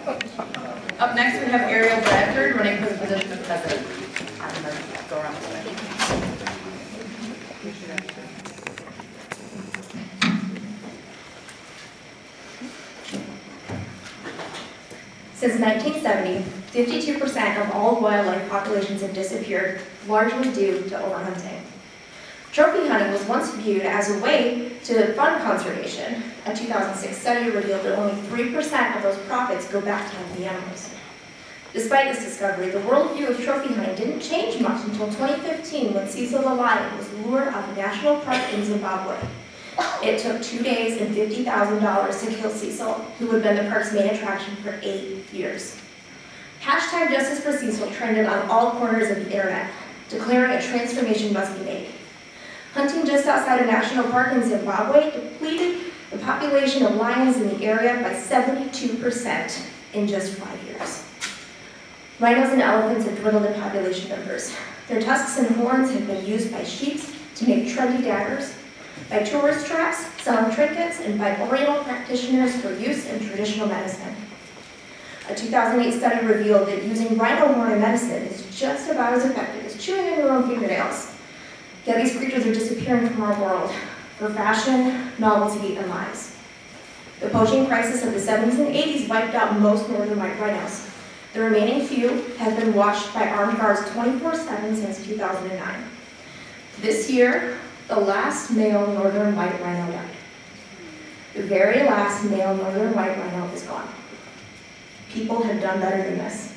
Up next, we have Ariel Bradford running for the position of president. I'm going to go around this way. Since 1970, 52% of all wildlife populations have disappeared, largely due to overhunting. Trophy hunting was once viewed as a way to fund conservation. A 2006 study revealed that only 3% of those profits go back to healthy animals. Despite this discovery, the worldview of trophy hunting didn't change much until 2015 when Cecil the lion was lured off a national park in Zimbabwe. It took 2 days and $50,000 to kill Cecil, who had been the park's main attraction for 8 years. Hashtag Justice for Cecil trended on all corners of the internet, declaring a transformation must be made. Hunting just outside a national park in Zimbabwe depleted the population of lions in the area by 72% in just 5 years. Rhinos and elephants have dwindled in population numbers. Their tusks and horns have been used by sheep to make trendy daggers, by tourist traps, selling trinkets, and by oriental practitioners for use in traditional medicine. A 2008 study revealed that using rhino horn in medicine is just about as effective as chewing on your own fingernails. Yet these creatures are disappearing from our world for fashion, novelty, and lies. The poaching crisis of the 70s and 80s wiped out most northern white rhinos. The remaining few have been watched by armed guards 24/7 since 2009. This year, the last male northern white rhino died. The very last male northern white rhino is gone. People have done better than this.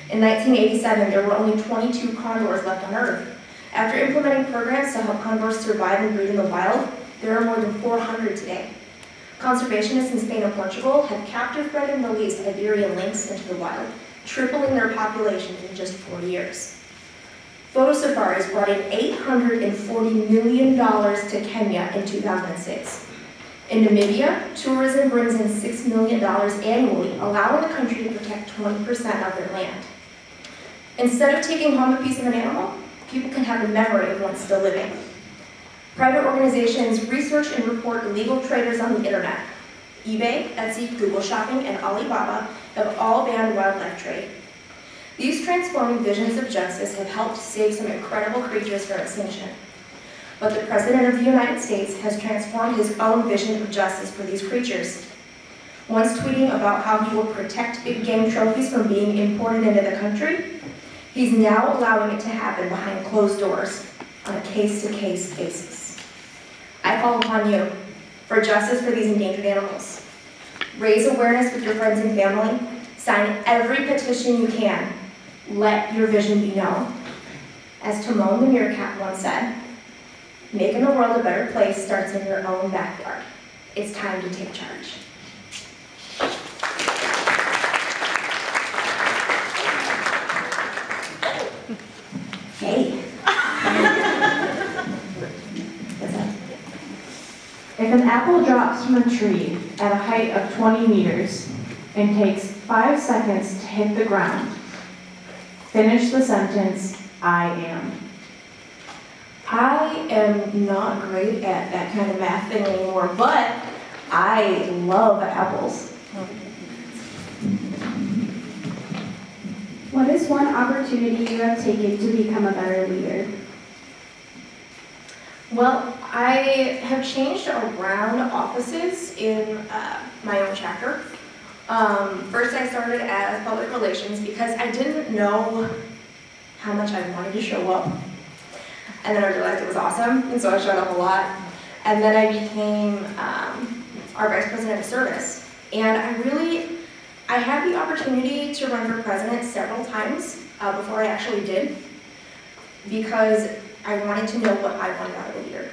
In 1987, there were only 22 condors left on Earth. After implementing programs to help condors survive and breed in the wild, there are more than 400 today. Conservationists in Spain and Portugal have captive bred and released Iberian lynx into the wild, tripling their populations in just 4 years. Photo safaris brought in $840 million to Kenya in 2006. In Namibia, tourism brings in $6 million annually, allowing the country to protect 20% of their land. Instead of taking home a piece of an animal, people can have the memory of one still living. Private organizations research and report illegal traders on the internet. eBay, Etsy, Google Shopping, and Alibaba have all banned wildlife trade. These transforming visions of justice have helped save some incredible creatures from extinction. But the President of the United States has transformed his own vision of justice for these creatures. Once tweeting about how he will protect big game trophies from being imported into the country, he's now allowing it to happen behind closed doors on a case-to-case basis. I call upon you for justice for these endangered animals. Raise awareness with your friends and family. Sign every petition you can. Let your vision be known. As Timon the meerkat once said, making the world a better place starts in your own backyard. It's time to take charge. Hey. What's up? If an apple drops from a tree at a height of 20 meters and takes 5 seconds to hit the ground, finish the sentence, I am. I am not great at that kind of math thing anymore, but I love apples. What is one opportunity you have taken to become a better leader? Well, I have changed around offices in my own chapter. First I started as public relations because I didn't know how much I wanted to show up. And then I realized it was awesome, and so I showed up a lot. And then I became our vice president of service. And I had the opportunity to run for president several times before I actually did, because I wanted to know what I wanted out of a leader.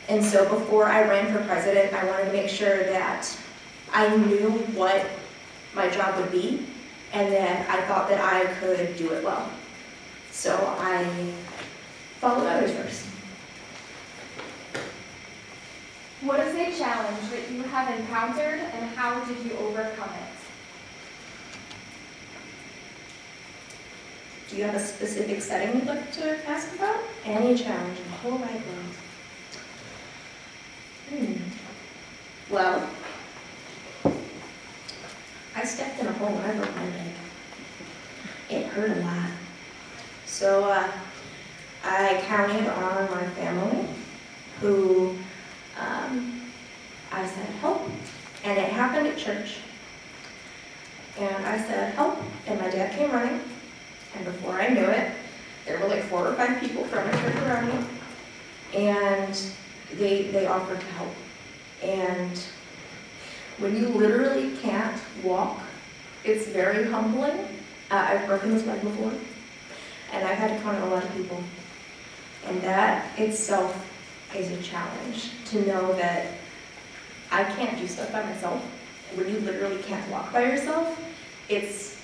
And so before I ran for president, I wanted to make sure that I knew what my job would be, and that I thought that I could do it well. So I followed others first. What is a challenge that you have encountered, and how did you overcome it? Do you have a specific setting you'd like to ask about? Any challenge in the whole wide world? Well, I stepped in a home, I broke my leg. It hurt a lot. So I counted on my family, who I said, help. And it happened at church. And I said, help. And my dad came running. And before I knew it, there were like 4 or 5 people from the church around me. And they offered to help. And when you literally can't walk, it's very humbling. I've broken this leg before, and I've had to count on a lot of people. And that itself is a challenge, to know that I can't do stuff by myself. When you literally can't walk by yourself, it's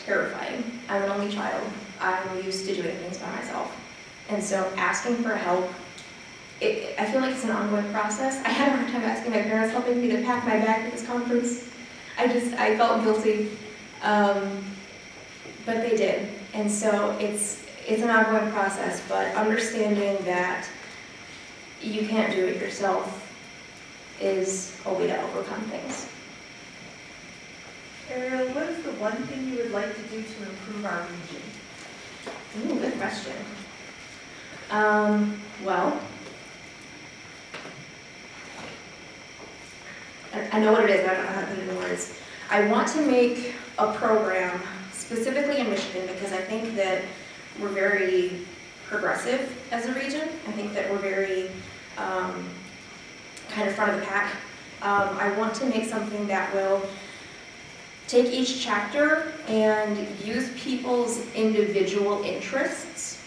terrifying. I'm an only child. I'm used to doing things by myself. And so asking for help, I feel like it's an ongoing process. I had a hard time asking my parents helping me to pack my bag for this conference. I felt guilty, but they did. And so it's an ongoing process, but understanding that you can't do it yourself is a way to overcome things. Ariel, what is the one thing you would like to do to improve our region? Ooh, good question. Well, I know what it is, but I don't know how to put it in words. I want to make a program specifically in Michigan, because I think that we're very progressive as a region. I think that we're very kind of front of the pack. I want to make something that will take each chapter and use people's individual interests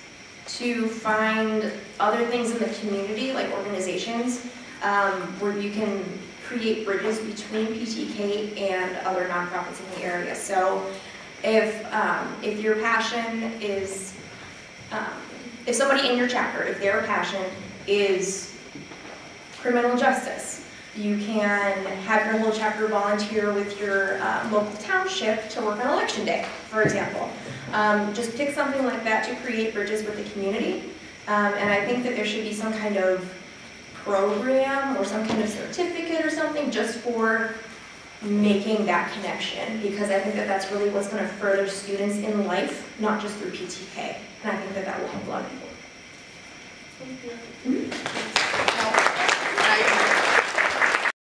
to find other things in the community, like organizations, where you can create bridges between PTK and other nonprofits in the area. So if your passion is, if somebody in your chapter, if their passion is criminal justice, you can have your whole chapter volunteer with your local township to work on election day, for example. Just pick something like that to create bridges with the community. And I think that there should be some kind of program or some kind of certificate or something just for making that connection, because I think that that's really what's going to further students in life, not just through PTK. And I think that that will help a lot of people. Thank you. I